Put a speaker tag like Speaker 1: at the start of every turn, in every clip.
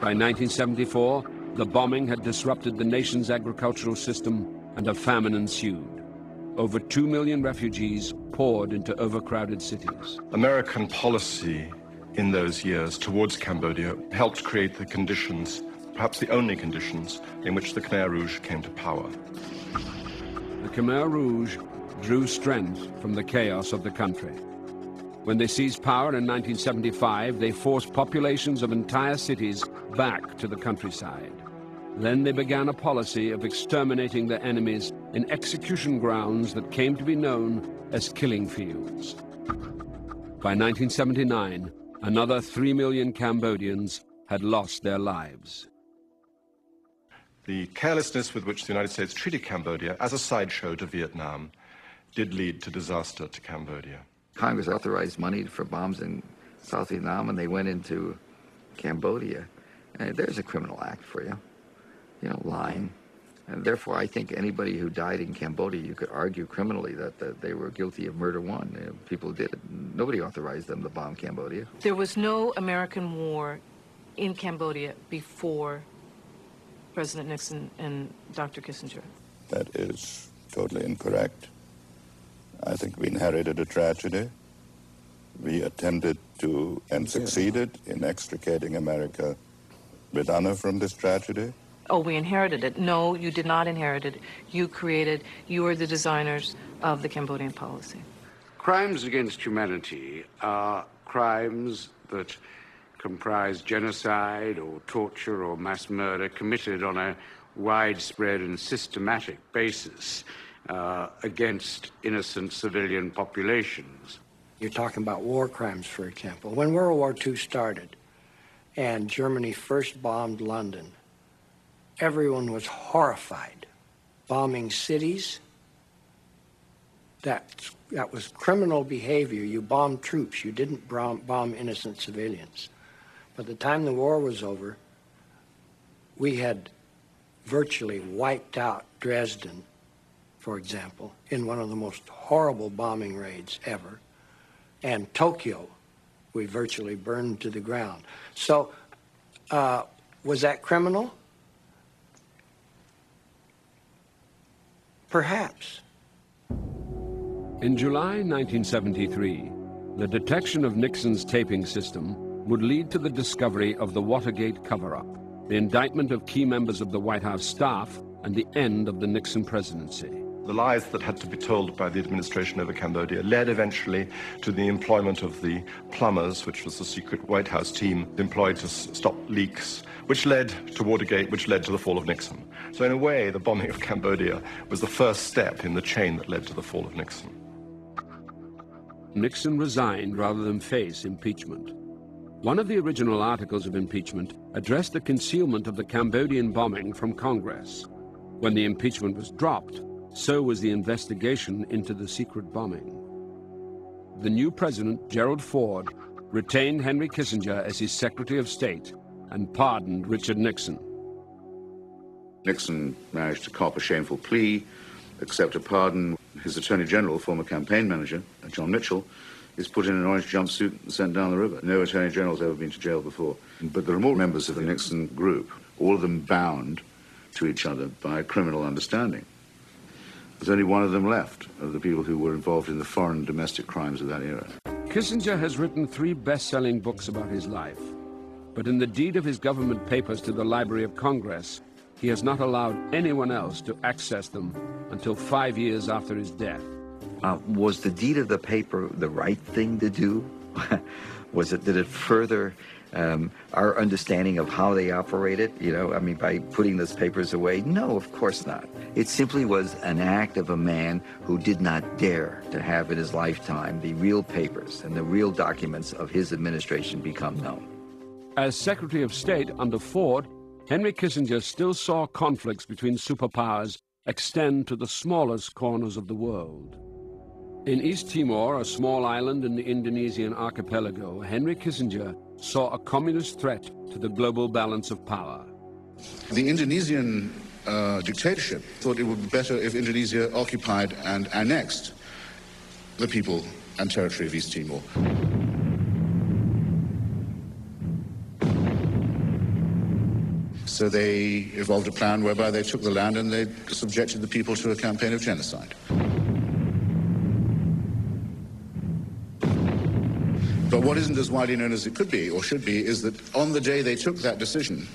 Speaker 1: By 1974, the bombing had disrupted the nation's agricultural system and a famine ensued. Over 2 million refugees poured into overcrowded cities.
Speaker 2: American policy in those years towards Cambodia helped create the conditions, perhaps the only conditions, in which the Khmer Rouge came to power.
Speaker 1: The Khmer Rouge drew strength from the chaos of the country. When they seized power in 1975, they forced populations of entire cities back to the countryside. Then they began a policy of exterminating their enemies in execution grounds that came to be known as killing fields. By 1979, another 3 million Cambodians had lost their lives.
Speaker 2: The carelessness with which the United States treated Cambodia as a sideshow to Vietnam did lead to disaster to Cambodia.
Speaker 3: Congress authorized money for bombs in South Vietnam, and they went into Cambodia. And there's a criminal act for you, lying. And therefore, I think anybody who died in Cambodia, you could argue criminally that they were guilty of murder one. People did it. Nobody authorized them to bomb Cambodia.
Speaker 4: There was no American war in Cambodia before President Nixon and Dr. Kissinger.
Speaker 5: That is totally incorrect. I think we inherited a tragedy. We attempted to and succeeded in extricating America with honor from this tragedy.
Speaker 4: Oh, we inherited it. No, you did not inherit it. You were the designers of the Cambodian policy.
Speaker 6: Crimes against humanity are crimes that comprise genocide or torture or mass murder committed on a widespread and systematic basis against innocent civilian populations.
Speaker 7: You're talking about war crimes, for example. When World War II started and Germany first bombed London, everyone was horrified. Bombing cities, that was criminal behavior. You bombed troops, you didn't bomb innocent civilians. By the time the war was over, we had virtually wiped out Dresden, for example, in one of the most horrible bombing raids ever. And Tokyo, we virtually burned to the ground. So, was that criminal? Perhaps.
Speaker 1: In July 1973, the detection of Nixon's taping system would lead to the discovery of the Watergate cover-up, the indictment of key members of the White House staff, and the end of the Nixon presidency.
Speaker 2: The lies that had to be told by the administration over Cambodia led eventually to the employment of the plumbers, which was the secret White House team employed to stop leaks, which led to Watergate, which led to the fall of Nixon. So in a way, the bombing of Cambodia was the first step in the chain that led to the fall of Nixon.
Speaker 1: Nixon resigned rather than face impeachment. One of the original articles of impeachment addressed the concealment of the Cambodian bombing from Congress. When the impeachment was dropped, so was the investigation into the secret bombing. The new president, Gerald Ford, retained Henry Kissinger as his Secretary of State and pardoned Richard Nixon.
Speaker 8: Nixon managed to cop a shameful plea, accept a pardon. His Attorney General, former campaign manager, John Mitchell, is put in an orange jumpsuit and sent down the river. No Attorney General's ever been to jail before. But there are more members of the Nixon group, all of them bound to each other by a criminal understanding. There's only one of them left, of the people who were involved in the foreign domestic crimes of that era.
Speaker 1: Kissinger has written 3 best-selling books about his life. But in the deed of his government papers to the Library of Congress, he has not allowed anyone else to access them until 5 years after his death.
Speaker 3: Was the deed of the paper the right thing to do? Did it further our understanding of how they operated, by putting those papers away? No, of course not. It simply was an act of a man who did not dare to have in his lifetime the real papers and the real documents of his administration become known.
Speaker 1: As Secretary of State under Ford, Henry Kissinger still saw conflicts between superpowers extend to the smallest corners of the world. In East Timor, a small island in the Indonesian archipelago, Henry Kissinger saw a communist threat to the global balance of power.
Speaker 9: The Indonesian dictatorship thought it would be better if Indonesia occupied and annexed the people and territory of East Timor. So they evolved a plan whereby they took the land and they subjected the people to a campaign of genocide. But what isn't as widely known as it could be or should be is that on the day they took that decision,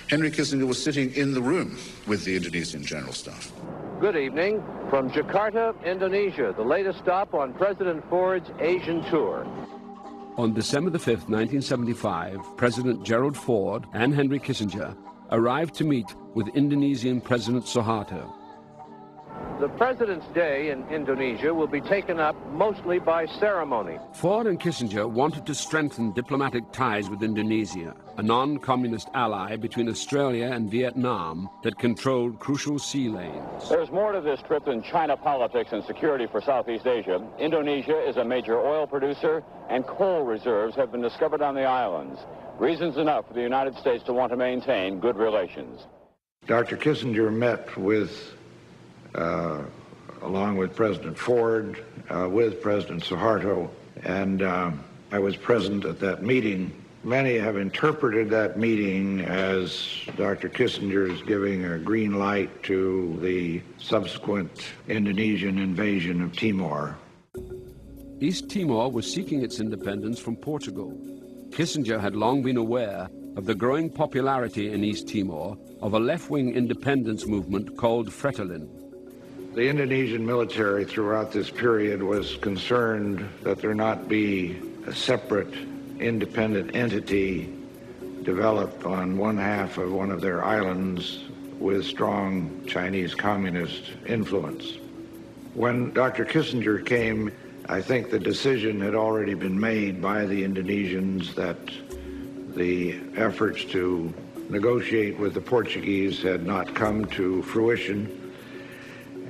Speaker 9: Henry Kissinger was sitting in the room with the Indonesian General Staff.
Speaker 10: Good evening from Jakarta, Indonesia, the latest stop on President Ford's Asian tour.
Speaker 1: On December the 5th, 1975, President Gerald Ford and Henry Kissinger arrived to meet with Indonesian President Suharto.
Speaker 10: The President's Day in Indonesia will be taken up mostly by ceremony.
Speaker 1: Ford and Kissinger wanted to strengthen diplomatic ties with Indonesia, a non-communist ally between Australia and Vietnam that controlled crucial sea lanes.
Speaker 11: There's more to this trip than China politics and security for Southeast Asia. Indonesia is a major oil producer, and coal reserves have been discovered on the islands. Reasons enough for the United States to want to maintain good relations.
Speaker 12: Dr. Kissinger met with along with President Ford, with President Suharto, and I was present at that meeting. Many have interpreted that meeting as Dr. Kissinger's giving a green light to the subsequent Indonesian invasion of Timor.
Speaker 1: East Timor was seeking its independence from Portugal. Kissinger had long been aware of the growing popularity in East Timor of a left-wing independence movement called Fretilin.
Speaker 12: The Indonesian military throughout this period was concerned that there not be a separate independent entity developed on one half of one of their islands with strong Chinese communist influence. When Dr. Kissinger came, I think the decision had already been made by the Indonesians that the efforts to negotiate with the Portuguese had not come to fruition,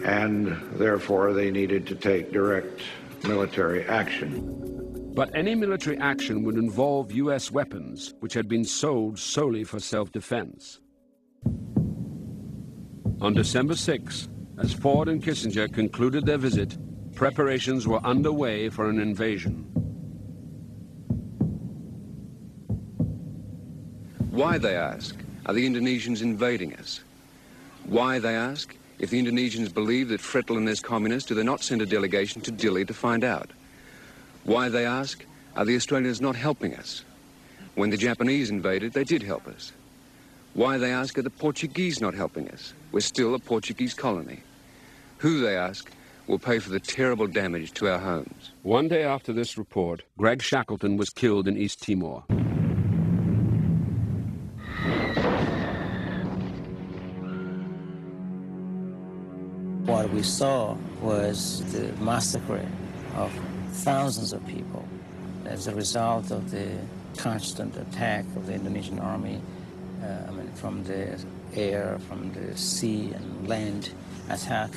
Speaker 12: and therefore they needed to take direct military action.
Speaker 1: But any military action would involve U.S. weapons, which had been sold solely for self-defense. On December 6, as Ford and Kissinger concluded their visit, preparations were underway for an invasion.
Speaker 13: Why, they ask, are the Indonesians invading us? Why, they ask, if the Indonesians believe that Fretilin is communist, do they not send a delegation to Dili to find out? Why, they ask, are the Australians not helping us? When the Japanese invaded, they did help us. Why, they ask, are the Portuguese not helping us? We're still a Portuguese colony. Who, they ask, will pay for the terrible damage to our homes?
Speaker 1: One day after this report, Greg Shackleton was killed in East Timor.
Speaker 14: What we saw was the massacre of thousands of people as a result of the constant attack of the Indonesian army, from the air, from the sea and land attack.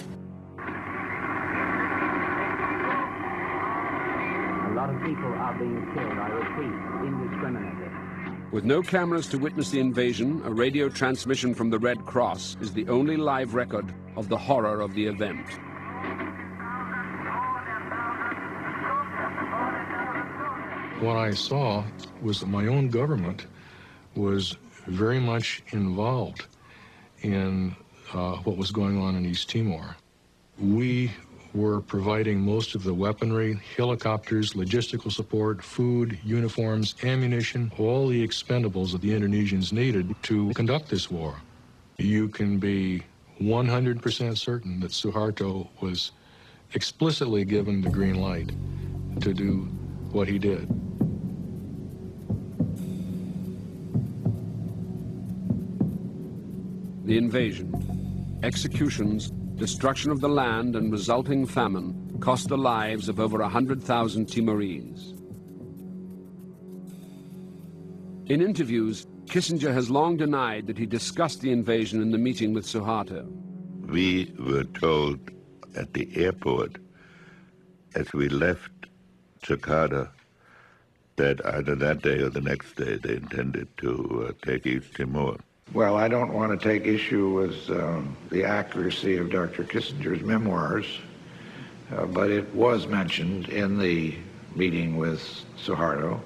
Speaker 15: A lot of people are being killed, I repeat, indiscriminately.
Speaker 1: With no cameras to witness the invasion, a radio transmission from the Red Cross is the only live record of the horror of the event.
Speaker 16: What I saw was that my own government was very much involved in what was going on in East Timor. We were providing most of the weaponry, helicopters, logistical support, food, uniforms, ammunition, all the expendables that the Indonesians needed to conduct this war. You can be 100% certain that Suharto was explicitly given the green light to do what he did.
Speaker 1: The invasion, executions, destruction of the land and resulting famine cost the lives of over 100,000 Timorese. In interviews, Kissinger has long denied that he discussed the invasion in the meeting with Suharto.
Speaker 5: We were told at the airport as we left Jakarta that either that day or the next day they intended to take East Timor.
Speaker 12: Well, I don't want to take issue with the accuracy of Dr. Kissinger's memoirs, but it was mentioned in the meeting with Suharto.